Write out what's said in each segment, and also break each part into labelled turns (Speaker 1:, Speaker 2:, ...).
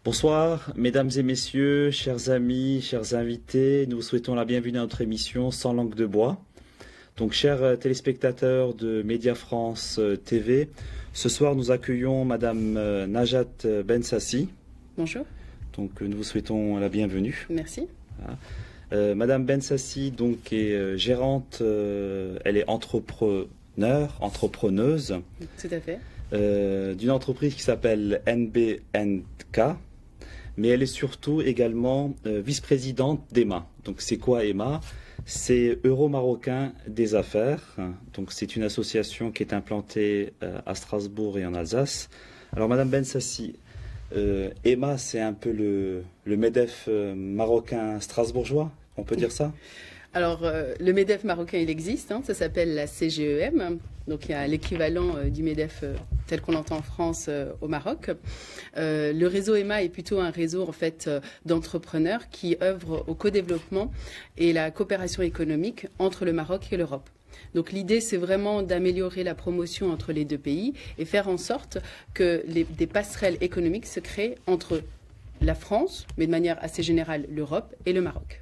Speaker 1: Bonsoir, mesdames et messieurs, chers amis, chers invités. Nous vous souhaitons la bienvenue à notre émission Sans langue de bois. Donc, chers téléspectateurs de Média France TV, ce soir nous accueillons Madame Najat Bensassi.
Speaker 2: Bonjour.
Speaker 1: Donc, nous vous souhaitons la bienvenue.
Speaker 2: Merci.
Speaker 1: Voilà. Madame Bensassi donc est gérante, elle est entrepreneuse.
Speaker 2: Tout à fait.
Speaker 1: D'une entreprise qui s'appelle NBNK. Mais elle est surtout également vice-présidente d'EMA. Donc c'est quoi EMA? C'est Euro-Marocain des affaires. Donc c'est une association qui est implantée à Strasbourg et en Alsace. Alors Madame Bensassi, EMA c'est un peu le MEDEF marocain strasbourgeois, on peut dire ça?
Speaker 2: Alors, le MEDEF marocain, il existe, ça s'appelle la CGEM, donc il y a l'équivalent du MEDEF tel qu'on l'entend en France au Maroc. Le réseau EMA est plutôt un réseau en fait d'entrepreneurs qui œuvrent au co-développement et la coopération économique entre le Maroc et l'Europe. Donc l'idée, c'est vraiment d'améliorer la promotion entre les deux pays et faire en sorte que des passerelles économiques se créent entre la France, mais de manière assez générale l'Europe et le Maroc.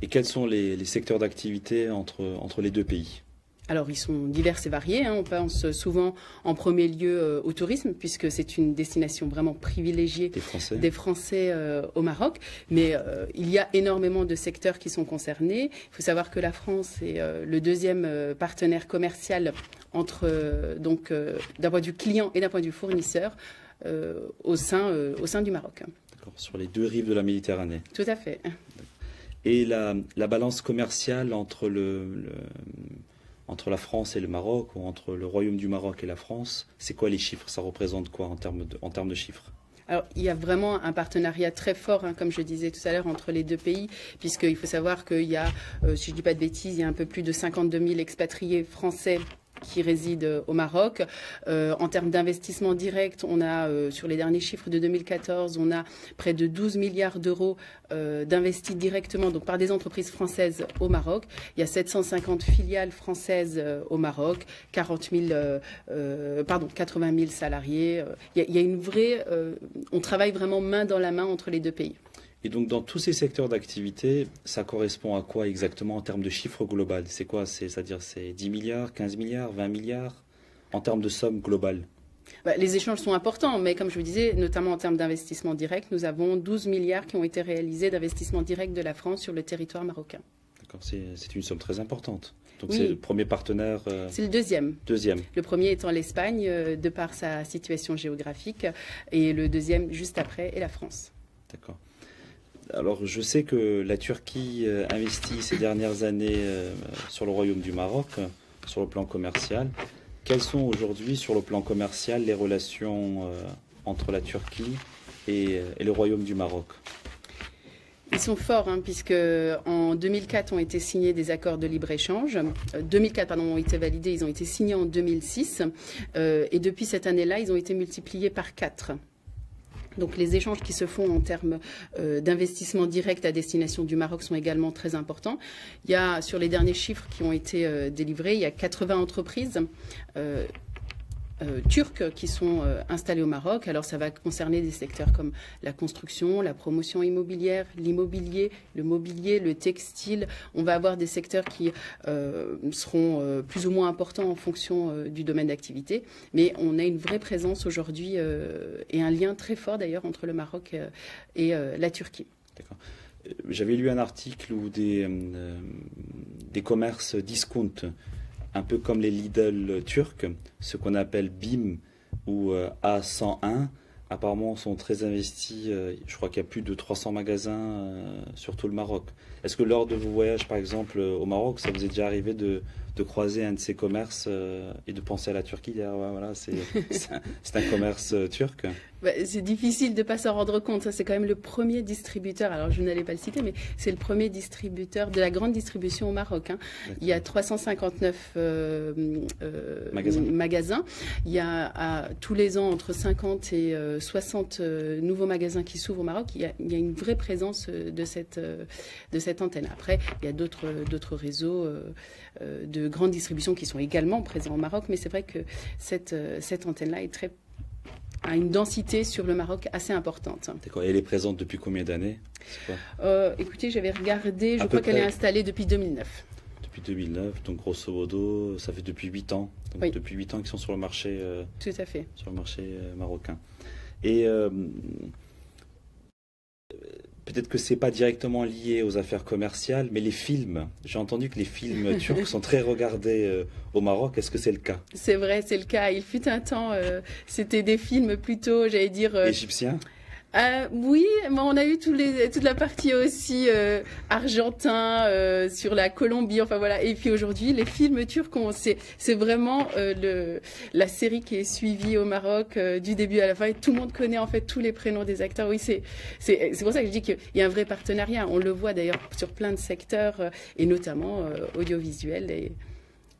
Speaker 1: Et quels sont les secteurs d'activité entre les deux pays?
Speaker 2: Alors, ils sont divers et variés. On pense souvent en premier lieu au tourisme, puisque c'est une destination vraiment privilégiée des Français au Maroc. Mais il y a énormément de secteurs qui sont concernés. Il faut savoir que la France est le deuxième partenaire commercial d'un point de vue client et d'un point de vue fournisseur au sein du Maroc.
Speaker 1: D'accord, sur les deux rives de la Méditerranée.
Speaker 2: Tout à fait.
Speaker 1: Et la balance commerciale entre la France et le Maroc, ou entre le Royaume du Maroc et la France, c'est quoi les chiffres? Ça représente quoi en termes de chiffres?
Speaker 2: Alors, il y a vraiment un partenariat très fort, comme je disais tout à l'heure, entre les deux pays, puisqu'il faut savoir qu'il y a, si je ne dis pas de bêtises, il y a un peu plus de 52 000 expatriés français qui résident au Maroc. En termes d'investissement direct, on a, sur les derniers chiffres de 2014, on a près de 12 milliards d'euros d'investis directement donc par des entreprises françaises au Maroc. Il y a 750 filiales françaises au Maroc, 80 000 salariés. Il y a une vraie... on travaille vraiment main dans la main entre les deux pays.
Speaker 1: Et donc, dans tous ces secteurs d'activité, ça correspond à quoi exactement en termes de chiffre global? C'est quoi? C'est-à-dire c'est 10 milliards, 15 milliards, 20 milliards en termes de somme globale?
Speaker 2: Les échanges sont importants, mais comme je vous disais, notamment en termes d'investissement direct, nous avons 12 milliards qui ont été réalisés d'investissement direct de la France sur le territoire marocain.
Speaker 1: D'accord, c'est une somme très importante. Donc
Speaker 2: oui.
Speaker 1: C'est le premier partenaire...
Speaker 2: C'est le deuxième.
Speaker 1: Deuxième.
Speaker 2: Le premier étant l'Espagne, de par sa situation géographique, et le deuxième, juste après, est la France.
Speaker 1: D'accord. Alors, je sais que la Turquie investit ces dernières années sur le Royaume du Maroc, sur le plan commercial. Quelles sont aujourd'hui, sur le plan commercial, les relations entre la Turquie et le Royaume du Maroc?
Speaker 2: Ils sont forts, puisque en 2004 ont été signés des accords de libre-échange. 2004, pardon, ont été validés, ils ont été signés en 2006. Et depuis cette année-là, ils ont été multipliés par 4. Donc les échanges qui se font en termes d'investissement direct à destination du Maroc sont également très importants. Il y a, sur les derniers chiffres qui ont été délivrés, il y a 80 entreprises turques qui sont installées au Maroc. Alors ça va concerner des secteurs comme la construction, la promotion immobilière, l'immobilier, le mobilier, le textile. On va avoir des secteurs qui seront plus ou moins importants en fonction du domaine d'activité. Mais on a une vraie présence aujourd'hui et un lien très fort d'ailleurs entre le Maroc et la Turquie.
Speaker 1: D'accord. J'avais lu un article où des commerces discount, un peu comme les Lidl turcs, ce qu'on appelle BİM ou A101, apparemment sont très investis. Je crois qu'il y a plus de 300 magasins sur tout le Maroc. Est-ce que lors de vos voyages, par exemple, au Maroc, ça vous est déjà arrivé de croiser un de ces commerces et de penser à la Turquie, dire, ouais, voilà, c'est un commerce turc?
Speaker 2: C'est difficile de ne pas s'en rendre compte. C'est quand même le premier distributeur, alors je n'allais pas le citer, mais c'est le premier distributeur de la grande distribution au Maroc. Il y a 359 magasins. Il y a tous les ans entre 50 et 60 nouveaux magasins qui s'ouvrent au Maroc. Il y a une vraie présence de cette antenne. Après, il y a d'autres réseaux de grande distribution qui sont également présents au Maroc, mais c'est vrai que cette antenne-là est très a une densité sur le Maroc assez importante.
Speaker 1: D'accord. Et elle est présente depuis combien d'années?
Speaker 2: Écoutez, j'avais regardé, je crois qu'elle est installée depuis 2009.
Speaker 1: Depuis 2009, donc grosso modo, ça fait depuis 8 ans. Donc
Speaker 2: oui.
Speaker 1: Depuis 8 ans qu'ils sont sur le marché,
Speaker 2: tout à fait.
Speaker 1: Sur le marché marocain. Et peut-être que c'est pas directement lié aux affaires commerciales, mais les films. J'ai entendu que les films turcs sont très regardés au Maroc. Est-ce que c'est le cas?
Speaker 2: C'est vrai, c'est le cas. Il fut un temps, c'était des films plutôt, j'allais dire...
Speaker 1: égyptiens?
Speaker 2: Oui, mais on a eu toute la partie aussi argentin sur la Colombie, enfin voilà. Et puis aujourd'hui, les films turcs, c'est vraiment la série qui est suivie au Maroc du début à la fin. Et tout le monde connaît en fait tous les prénoms des acteurs. Oui, c'est pour ça que je dis qu'il y a un vrai partenariat. On le voit d'ailleurs sur plein de secteurs et notamment audiovisuel. Et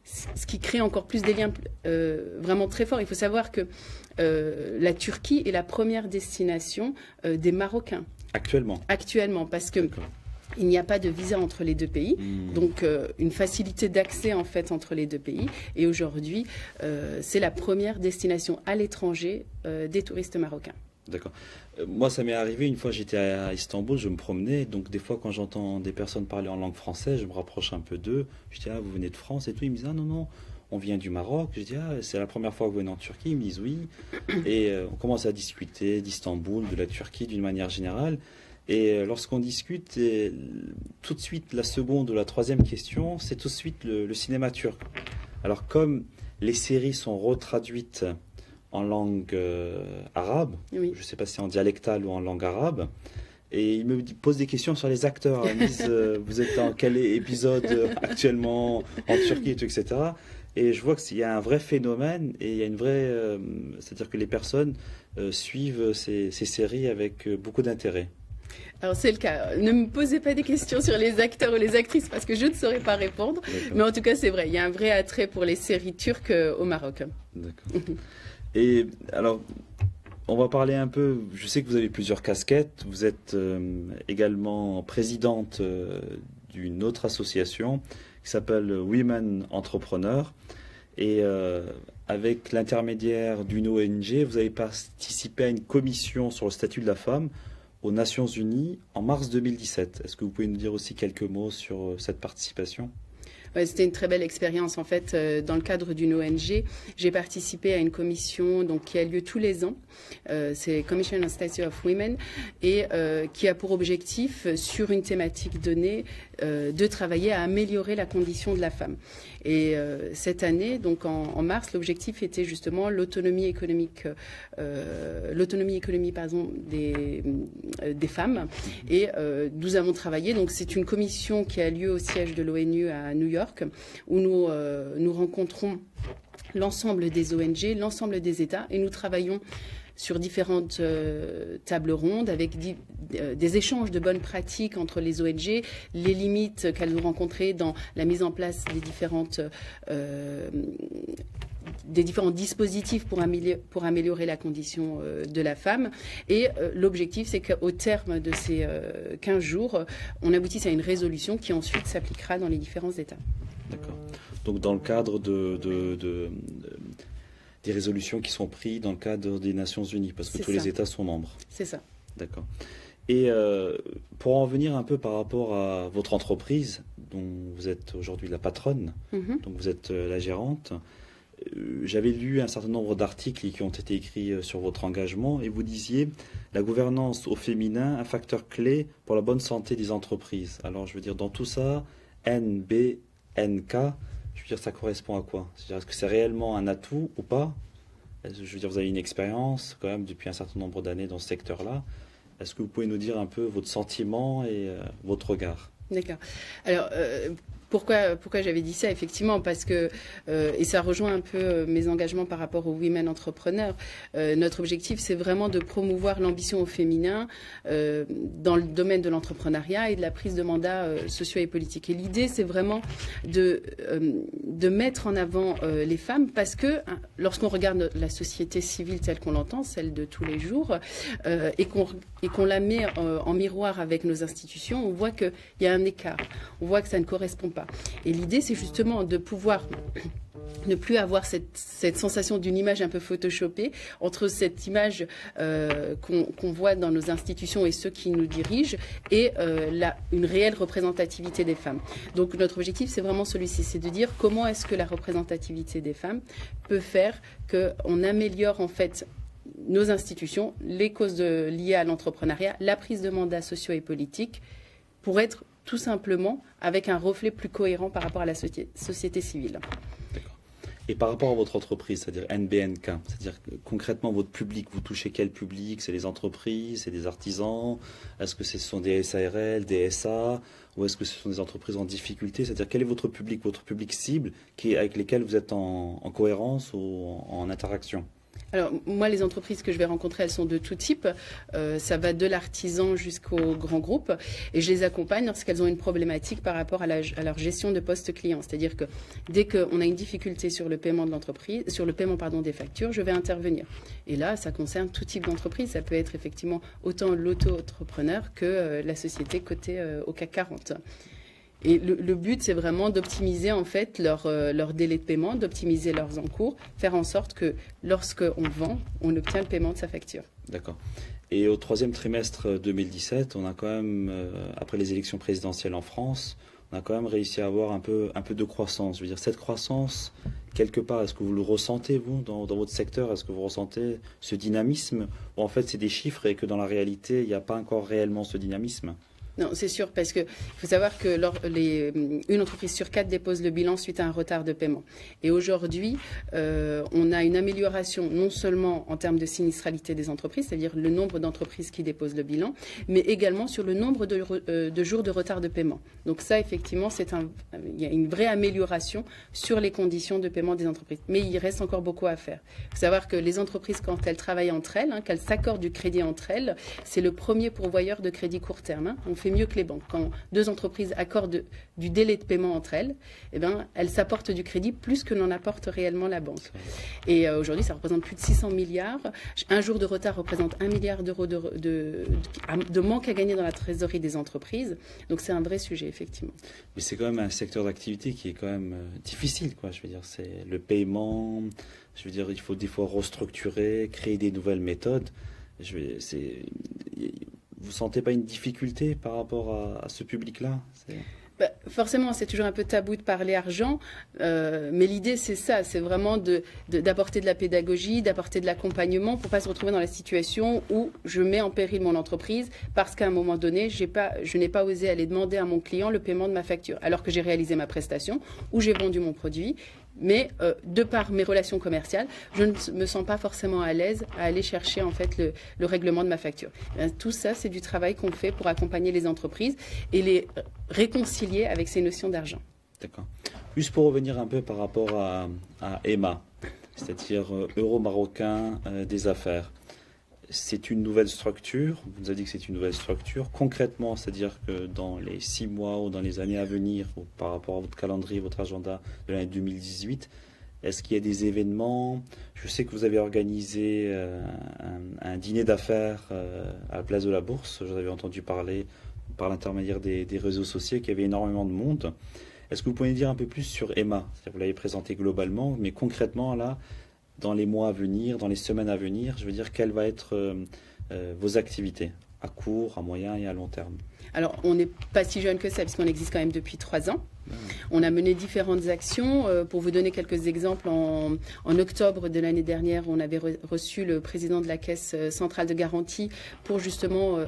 Speaker 2: ce qui crée encore plus des liens vraiment très forts. Il faut savoir que la Turquie est la première destination des Marocains. Actuellement, parce que il n'y a pas de visa entre les deux pays, donc une facilité d'accès en fait entre les deux pays. Et aujourd'hui, c'est la première destination à l'étranger des touristes marocains.
Speaker 1: D'accord. Moi, ça m'est arrivé une fois, j'étais à Istanbul, je me promenais, donc des fois quand j'entends des personnes parler en langue française, je me rapproche un peu d'eux. Je dis, ah, vous venez de France et tout. Ils me disent, ah non, non, on vient du Maroc. Je dis, ah, c'est la première fois que vous venez en Turquie. Ils me disent oui. Et on commence à discuter d'Istanbul, de la Turquie d'une manière générale. Et lorsqu'on discute, tout de suite, la seconde ou la troisième question, c'est tout de suite le cinéma turc. Alors, comme les séries sont retraduites en langue arabe, oui. Je ne sais pas si c'est en dialectal ou en langue arabe, et il me pose des questions sur les acteurs. Ils me disent, vous êtes dans quel épisode actuellement en Turquie, et tout, etc. Et je vois qu'il y a un vrai phénomène, et il y a une vraie... c'est-à-dire que les personnes suivent ces séries avec beaucoup d'intérêt.
Speaker 2: Alors c'est le cas. Ne me posez pas des questions sur les acteurs ou les actrices parce que je ne saurais pas répondre. Mais en tout cas, c'est vrai, il y a un vrai attrait pour les séries turques au Maroc.
Speaker 1: D'accord. Et alors, on va parler un peu, je sais que vous avez plusieurs casquettes, vous êtes également présidente d'une autre association qui s'appelle Women Entrepreneurs, et avec l'intermédiaire d'une ONG, vous avez participé à une commission sur le statut de la femme aux Nations Unies en mars 2017. Est-ce que vous pouvez nous dire aussi quelques mots sur cette participation ?
Speaker 2: Ouais, c'était une très belle expérience. En fait, dans le cadre d'une ONG, j'ai participé à une commission donc, qui a lieu tous les ans. C'est Commission on Status of Women et qui a pour objectif, sur une thématique donnée, de travailler à améliorer la condition de la femme. Et cette année, donc en mars, l'objectif était justement l'autonomie économique, des femmes. Et nous avons travaillé. Donc c'est une commission qui a lieu au siège de l'ONU à New York, où nous rencontrons l'ensemble des ONG, l'ensemble des États, et nous travaillons sur différentes tables rondes avec des échanges de bonnes pratiques entre les ONG, les limites qu'elles ont rencontrées dans la mise en place des différents dispositifs pour améliorer la condition de la femme. Et l'objectif, c'est qu'au terme de ces 15 jours, on aboutisse à une résolution qui ensuite s'appliquera dans les différents États.
Speaker 1: D'accord. Donc dans le cadre des résolutions qui sont prises dans le cadre des Nations Unies, parce que tous les États sont membres.
Speaker 2: C'est ça.
Speaker 1: D'accord. Et pour en venir un peu par rapport à votre entreprise, dont vous êtes aujourd'hui la patronne, donc vous êtes la gérante, j'avais lu un certain nombre d'articles qui ont été écrits sur votre engagement, et vous disiez la gouvernance au féminin, un facteur clé pour la bonne santé des entreprises. Alors je veux dire, dans tout ça, NBNK, je veux dire, ça correspond à quoi? C'est-à-dire, est-ce que c'est réellement un atout ou pas? Je veux dire, vous avez une expérience quand même depuis un certain nombre d'années dans ce secteur-là. Est-ce que vous pouvez nous dire un peu votre sentiment et votre regard?
Speaker 2: D'accord. Alors, pourquoi j'avais dit ça? Effectivement, parce que, et ça rejoint un peu mes engagements par rapport aux Women Entrepreneurs, notre objectif, c'est vraiment de promouvoir l'ambition au féminin dans le domaine de l'entrepreneuriat et de la prise de mandats sociaux et politiques. Et l'idée, c'est vraiment de mettre en avant les femmes, parce que lorsqu'on regarde la société civile telle qu'on l'entend, celle de tous les jours, et qu'on la met en miroir avec nos institutions, on voit qu'il y a un écart, on voit que ça ne correspond pas. Et l'idée, c'est justement de pouvoir ne plus avoir cette sensation d'une image un peu photoshopée entre cette image qu'on voit dans nos institutions et ceux qui nous dirigent et une réelle représentativité des femmes. Donc notre objectif, c'est vraiment celui-ci, c'est de dire comment est-ce que la représentativité des femmes peut faire qu'on améliore en fait nos institutions, les causes liées à l'entrepreneuriat, la prise de mandats sociaux et politiques, pour être tout simplement avec un reflet plus cohérent par rapport à la société civile.
Speaker 1: Et par rapport à votre entreprise, c'est-à-dire NBNK, c'est-à-dire concrètement votre public, vous touchez quel public? C'est les entreprises, c'est des artisans? Est-ce que ce sont des SARL, des SA? Ou est-ce que ce sont des entreprises en difficulté? C'est-à-dire quel est votre public cible avec lesquels vous êtes en cohérence ou en interaction?
Speaker 2: Alors, moi, les entreprises que je vais rencontrer, elles sont de tout type. Ça va de l'artisan jusqu'au grand groupe. Et je les accompagne lorsqu'elles ont une problématique par rapport à leur gestion de poste client. C'est-à-dire que dès qu'on a une difficulté sur le paiement de l'entreprise, sur le paiement, pardon, des factures, je vais intervenir. Et là, ça concerne tout type d'entreprise. Ça peut être effectivement autant l'auto-entrepreneur que la société cotée au CAC 40. Et le but, c'est vraiment d'optimiser en fait leur délai de paiement, d'optimiser leurs encours, faire en sorte que lorsqu'on vend, on obtient le paiement de sa facture.
Speaker 1: D'accord. Et au troisième trimestre 2017, on a quand même, après les élections présidentielles en France, on a quand même réussi à avoir un peu de croissance. Je veux dire, cette croissance, quelque part, est-ce que vous le ressentez, vous, dans votre secteur? Est-ce que vous ressentez ce dynamisme? Ou en fait, c'est des chiffres et que dans la réalité, il n'y a pas encore réellement ce dynamisme?
Speaker 2: Non, c'est sûr, parce qu'il faut savoir que une entreprise sur 4 dépose le bilan suite à un retard de paiement. Et aujourd'hui, on a une amélioration non seulement en termes de sinistralité des entreprises, c'est-à-dire le nombre d'entreprises qui déposent le bilan, mais également sur le nombre de jours de retard de paiement. Donc ça, effectivement, il y a une vraie amélioration sur les conditions de paiement des entreprises. Mais il reste encore beaucoup à faire. Il faut savoir que les entreprises, quand elles travaillent entre elles, qu'elles s'accordent du crédit entre elles, c'est le premier pourvoyeur de crédit court terme. On fait mieux que les banques. Quand deux entreprises accordent du délai de paiement entre elles, eh bien, elles s'apportent du crédit plus que n'en apporte réellement la banque. Et aujourd'hui, ça représente plus de 600 milliards. Un jour de retard représente 1 milliard d'euros de manque à gagner dans la trésorerie des entreprises. Donc c'est un vrai sujet, effectivement.
Speaker 1: Mais c'est quand même un secteur d'activité qui est quand même difficile, quoi. Je veux dire, c'est le paiement. Je veux dire, il faut des fois restructurer, créer des nouvelles méthodes. Vous ne sentez pas une difficulté par rapport à ce public-là?
Speaker 2: Forcément, c'est toujours un peu tabou de parler argent, mais l'idée, c'est ça, c'est vraiment d'apporter de la pédagogie, d'apporter de l'accompagnement pour ne pas se retrouver dans la situation où je mets en péril mon entreprise parce qu'à un moment donné, je n'ai pas osé aller demander à mon client le paiement de ma facture, alors que j'ai réalisé ma prestation ou j'ai vendu mon produit. Mais de par mes relations commerciales, je ne me sens pas forcément à l'aise à aller chercher en fait le règlement de ma facture. Tout ça, c'est du travail qu'on fait pour accompagner les entreprises et les réconcilier avec ces notions d'argent. D'accord.
Speaker 1: Juste pour revenir un peu par rapport à EMA, c'est-à-dire Euro marocain des affaires. C'est une nouvelle structure, vous nous avez dit que c'est une nouvelle structure. Concrètement, c'est-à-dire que dans les 6 mois ou dans les années à venir, ou par rapport à votre calendrier, votre agenda de l'année 2018, est-ce qu'il y a des événements? Je sais que vous avez organisé un dîner d'affaires à la place de la Bourse. J'en avais entendu parler par l'intermédiaire des réseaux sociaux qu'il y avait énormément de monde. Est-ce que vous pouvez dire un peu plus sur EMA? Vous l'avez présenté globalement, mais concrètement, là, dans les mois à venir, dans les semaines à venir, je veux dire, quelles vont être vos activités à court, à moyen et à long terme?
Speaker 2: Alors, on n'est pas si jeune que ça, puisqu'on existe quand même depuis 3 ans. On a mené différentes actions. Pour vous donner quelques exemples, en octobre de l'année dernière, on avait reçu le président de la Caisse centrale de garantie pour justement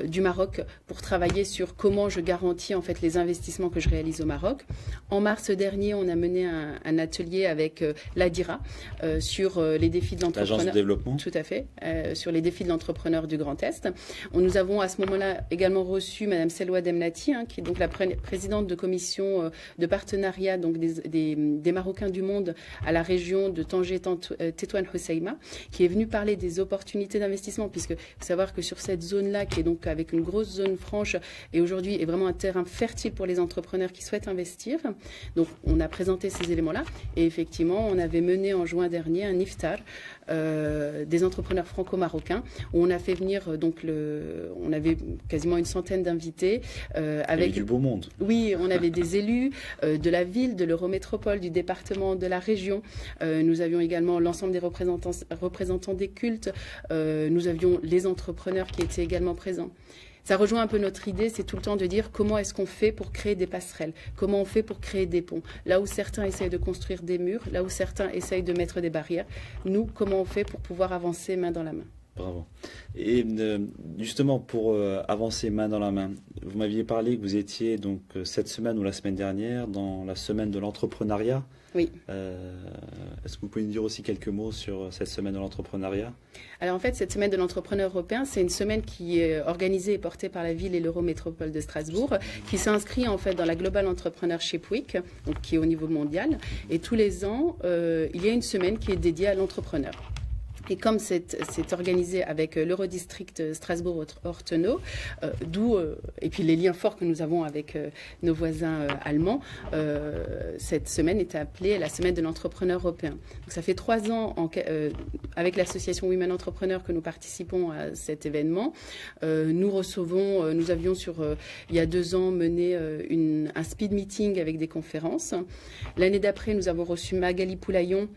Speaker 2: du Maroc pour travailler sur comment je garantis en fait les investissements que je réalise au Maroc. En mars dernier, on a mené un atelier avec l'ADIRA sur les défis de l'entrepreneur.
Speaker 1: L'agence de développement.
Speaker 2: Tout à fait, sur les défis de l'entrepreneur du Grand Est. Nous avons à ce moment-là également reçu Madame Selwa Demnati, qui est donc la présidente de commission de partenariat donc des Marocains du monde à la région de Tanger Tétouan Hoceima, qui est venue parler des opportunités d'investissement, puisque faut savoir que sur cette zone-là, qui est donc avec une grosse zone franche et aujourd'hui est vraiment un terrain fertile pour les entrepreneurs qui souhaitent investir. Donc on a présenté ces éléments-là et effectivement on avait mené en juin dernier un iftar des entrepreneurs franco-marocains, où on a fait venir, on avait quasiment une centaine d'invités.
Speaker 1: Avec du beau monde.
Speaker 2: Oui, on avait des élus de la ville, de l'Eurométropole, du département, de la région. Nous avions également l'ensemble des représentants des cultes. Nous avions les entrepreneurs qui étaient également présents. Ça rejoint un peu notre idée, c'est tout le temps de dire comment est-ce qu'on fait pour créer des passerelles, comment on fait pour créer des ponts. Là où certains essayent de construire des murs, là où certains essayent de mettre des barrières, nous, comment on fait pour pouvoir avancer main dans la main.
Speaker 1: Bravo. Et justement, pour avancer main dans la main, vous m'aviez parlé que vous étiez donc cette semaine ou la semaine dernière dans la semaine de l'entrepreneuriat.
Speaker 2: Oui.
Speaker 1: Est-ce que vous pouvez nous dire aussi quelques mots sur cette semaine de l'entrepreneuriat?
Speaker 2: Alors en fait, cette semaine de l'entrepreneur européen, c'est une semaine qui est organisée et portée par la ville et l'Eurométropole de Strasbourg, qui s'inscrit en fait dans la Global Entrepreneurship Week, donc qui est au niveau mondial. Et tous les ans, il y a une semaine qui est dédiée à l'entrepreneur. Et comme c'est organisé avec l'Eurodistrict Strasbourg-Ortenau, et puis les liens forts que nous avons avec nos voisins allemands, cette semaine est appelée la semaine de l'entrepreneur européen. Donc ça fait 3 ans avec l'association Women Entrepreneurs que nous participons à cet événement. Nous avions il y a 2 ans mené un speed meeting avec des conférences. L'année d'après, nous avons reçu Magali Poulaillon,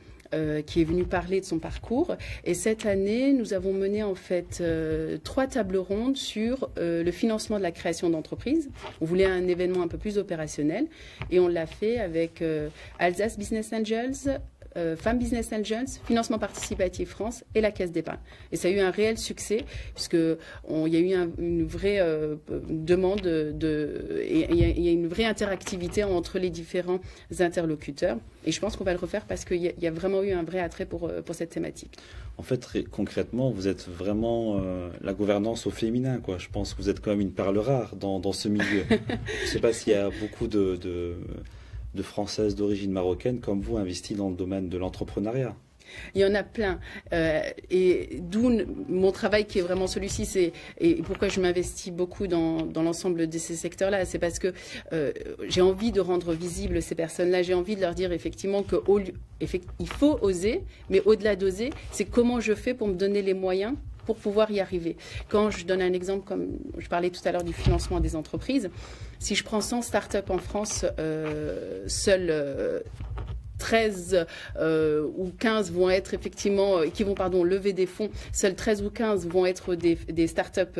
Speaker 2: qui est venue parler de son parcours. Et cette année, nous avons mené en fait 3 tables rondes sur le financement de la création d'entreprises. On voulait un événement un peu plus opérationnel et on l'a fait avec Alsace Business Angels, Femmes Business Angels, Financement Participatif France et la Caisse d'épargne. Et ça a eu un réel succès puisqu'il y a eu une vraie demande et il y a une vraie interactivité entre les différents interlocuteurs. Et je pense qu'on va le refaire parce qu'il y a vraiment eu un vrai attrait pour cette thématique.
Speaker 1: En fait, concrètement, vous êtes vraiment la gouvernance au féminin, quoi. Je pense que vous êtes quand même une perle rare dans ce milieu. Je ne sais pas s'il y a beaucoup de Françaises d'origine marocaine comme vous investies dans le domaine de l'entrepreneuriat.
Speaker 2: Il y en a plein. Et d'où mon travail qui est vraiment celui-ci, et pourquoi je m'investis beaucoup dans l'ensemble de ces secteurs-là, c'est parce que j'ai envie de rendre visibles ces personnes-là, j'ai envie de leur dire effectivement qu'il faut oser, mais au-delà d'oser, c'est comment je fais pour me donner les moyens pour pouvoir y arriver. Quand je donne un exemple, comme je parlais tout à l'heure du financement des entreprises, si je prends 100 startups en France, seuls 13 ou 15 vont être effectivement, qui vont lever des fonds, seuls 13 ou 15 vont être des startups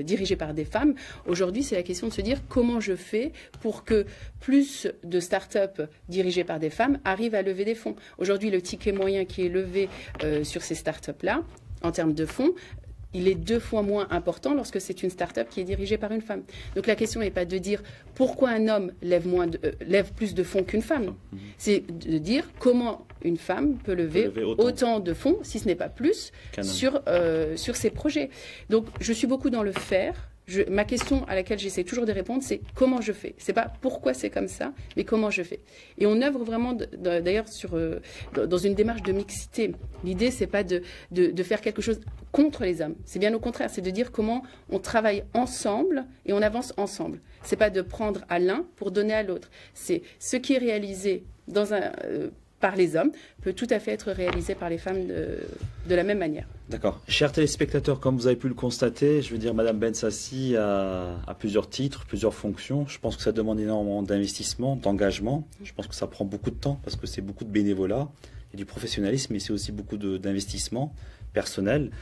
Speaker 2: dirigées par des femmes. Aujourd'hui, c'est la question de se dire comment je fais pour que plus de startups dirigées par des femmes arrivent à lever des fonds. Aujourd'hui, le ticket moyen qui est levé sur ces startups-là, en termes de fonds, il est 2 fois moins important lorsque c'est une start-up qui est dirigée par une femme. Donc la question n'est pas de dire pourquoi un homme lève plus de fonds qu'une femme. C'est de dire comment une femme peut lever autant de fonds, si ce n'est pas plus, sur ses projets. Donc je suis beaucoup dans le faire. Ma question à laquelle j'essaie toujours de répondre, c'est comment je fais. C'est pas pourquoi c'est comme ça, mais comment je fais. Et on œuvre vraiment, d'ailleurs, dans une démarche de mixité. L'idée, c'est pas de faire quelque chose contre les hommes. C'est bien au contraire, c'est de dire comment on travaille ensemble et on avance ensemble. C'est pas de prendre à l'un pour donner à l'autre. C'est ce qui est réalisé par les hommes peut tout à fait être réalisé par les femmes de la même manière.
Speaker 1: D'accord. Chers téléspectateurs, comme vous avez pu le constater, je veux dire, Madame Bensassi a plusieurs titres, plusieurs fonctions. Je pense que ça demande énormément d'investissement, d'engagement. Je pense que ça prend beaucoup de temps parce que c'est beaucoup de bénévolat et du professionnalisme, mais c'est aussi beaucoup d'investissement personnel.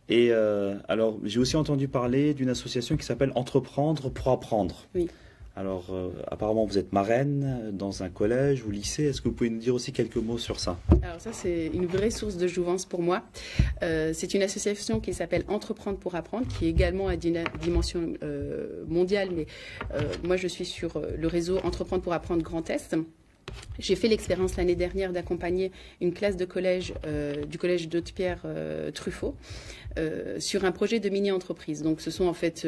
Speaker 1: Et alors, j'ai aussi entendu parler d'une association qui s'appelle Entreprendre pour apprendre. Oui. Alors, apparemment, vous êtes marraine dans un collège ou lycée. Est-ce que vous pouvez nous dire aussi quelques mots sur ça?
Speaker 2: Alors ça, c'est une vraie source de jouvence pour moi. C'est une association qui s'appelle Entreprendre pour apprendre, qui est également à dimension mondiale. Mais moi, je suis sur le réseau Entreprendre pour apprendre Grand Est. J'ai fait l'expérience l'année dernière d'accompagner une classe de collège du collège d'Haute-Pierre Truffaut sur un projet de mini-entreprise. Donc ce sont en fait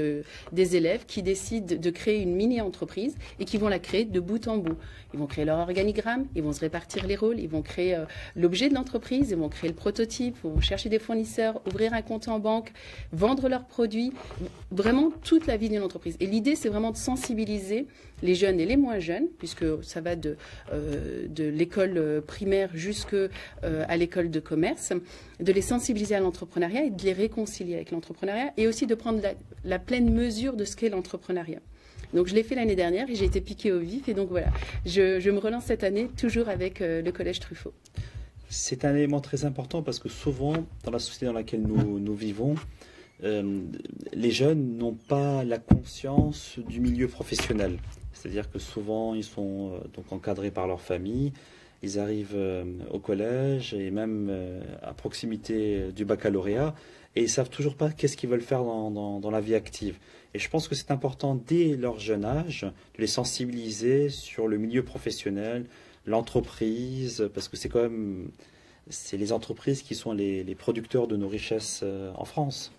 Speaker 2: des élèves qui décident de créer une mini-entreprise et qui vont la créer de bout en bout. Ils vont créer leur organigramme, ils vont se répartir les rôles, ils vont créer l'objet de l'entreprise, ils vont créer le prototype, ils vont chercher des fournisseurs, ouvrir un compte en banque, vendre leurs produits, vraiment toute la vie d'une entreprise. Et l'idée, c'est vraiment de sensibiliser les jeunes et les moins jeunes, puisque ça va de l'école primaire jusqu'à l'école de commerce, de les sensibiliser à l'entrepreneuriat et de les réconcilier avec l'entrepreneuriat, et aussi de prendre la pleine mesure de ce qu'est l'entrepreneuriat. Donc je l'ai fait l'année dernière et j'ai été piquée au vif, et donc voilà, je me relance cette année toujours avec le Collège Truffaut.
Speaker 1: C'est un élément très important parce que souvent, dans la société dans laquelle nous vivons, les jeunes n'ont pas la conscience du milieu professionnel. C'est-à-dire que souvent, ils sont donc encadrés par leur famille, ils arrivent au collège et même à proximité du baccalauréat, et ils savent toujours pas qu'est-ce qu'ils veulent faire dans la vie active. Et je pense que c'est important dès leur jeune âge de les sensibiliser sur le milieu professionnel, l'entreprise, parce que c'est les entreprises qui sont les producteurs de nos richesses en France.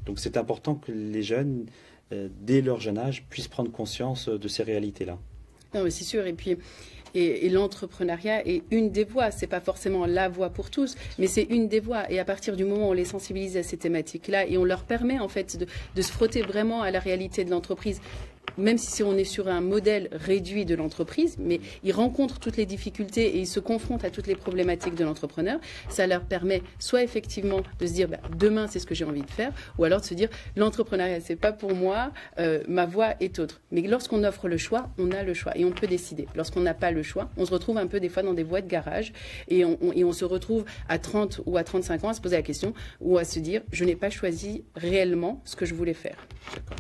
Speaker 1: Donc c'est important que les jeunes, dès leur jeune âge, puissent prendre conscience de ces réalités-là.
Speaker 2: Non, mais c'est sûr. Et puis, et l'entrepreneuriat est une des voies. C'est pas forcément la voie pour tous, mais c'est une des voies. Et à partir du moment où on les sensibilise à ces thématiques-là et on leur permet en fait de se frotter vraiment à la réalité de l'entreprise, même si on est sur un modèle réduit de l'entreprise, mais ils rencontrent toutes les difficultés et ils se confrontent à toutes les problématiques de l'entrepreneur, ça leur permet soit effectivement de se dire demain c'est ce que j'ai envie de faire, ou alors de se dire l'entrepreneuriat c'est pas pour moi, ma voie est autre. Mais lorsqu'on offre le choix, on a le choix et on peut décider. Lorsqu'on n'a pas le choix, on se retrouve un peu des fois dans des voies de garage et on se retrouve à 30 ou à 35 ans à se poser la question ou à se dire je n'ai pas choisi réellement ce que je voulais faire.
Speaker 1: D'accord.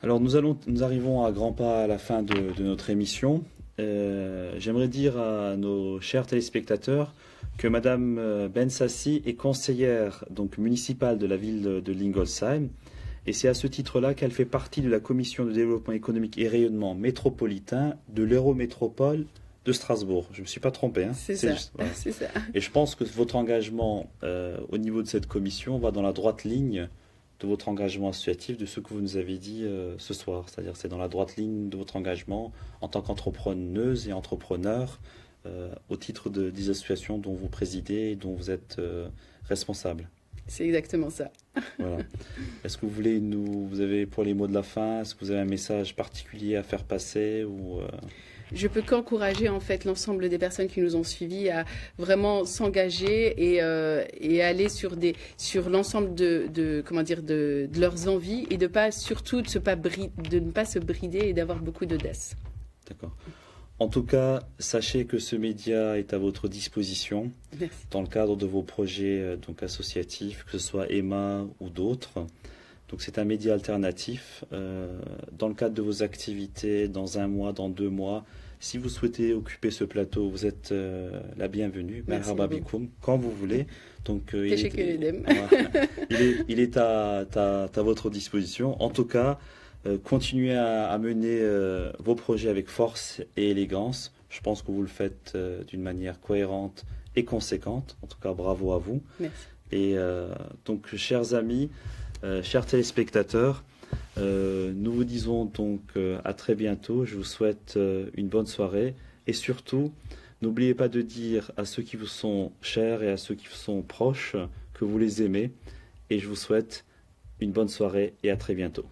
Speaker 1: Alors nous arrivons à grands pas à la fin de notre émission. J'aimerais dire à nos chers téléspectateurs que Madame Bensassi est conseillère donc municipale de la ville de Lingolsheim, et c'est à ce titre-là qu'elle fait partie de la commission de développement économique et rayonnement métropolitain de l'Eurométropole de Strasbourg. Je ne me suis pas trompé. Hein.
Speaker 2: C'est ça.
Speaker 1: Juste, voilà.
Speaker 2: C'est ça.
Speaker 1: Et je pense que votre engagement au niveau de cette commission va dans la droite ligne de votre engagement associatif, de ce que vous nous avez dit ce soir. C'est-à-dire c'est dans la droite ligne de votre engagement en tant qu'entrepreneuse et entrepreneur au titre des associations dont vous présidez et dont vous êtes responsable.
Speaker 2: C'est exactement ça.
Speaker 1: Voilà. Est-ce que vous avez pour les mots de la fin, est-ce que vous avez un message particulier à faire passer ou
Speaker 2: Je peux qu'encourager en fait l'ensemble des personnes qui nous ont suivis à vraiment s'engager et aller sur l'ensemble de leurs envies et de ne pas se brider et d'avoir beaucoup d'audace.
Speaker 1: D'accord. En tout cas, sachez que ce média est à votre disposition.
Speaker 2: Merci.
Speaker 1: Dans le cadre de vos projets donc associatifs, que ce soit Emma ou d'autres. Donc c'est un média alternatif. Dans le cadre de vos activités, dans 1 mois, dans 2 mois, si vous souhaitez occuper ce plateau, vous êtes la bienvenue. Merhaba bikoum, quand vous voulez. Donc il est à votre disposition. En tout cas, continuez à mener vos projets avec force et élégance. Je pense que vous le faites d'une manière cohérente et conséquente. En tout cas, bravo à vous.
Speaker 2: Merci.
Speaker 1: Et donc, chers amis, chers téléspectateurs, nous vous disons donc à très bientôt. Je vous souhaite une bonne soirée et surtout, n'oubliez pas de dire à ceux qui vous sont chers et à ceux qui vous sont proches que vous les aimez. Et je vous souhaite une bonne soirée et à très bientôt.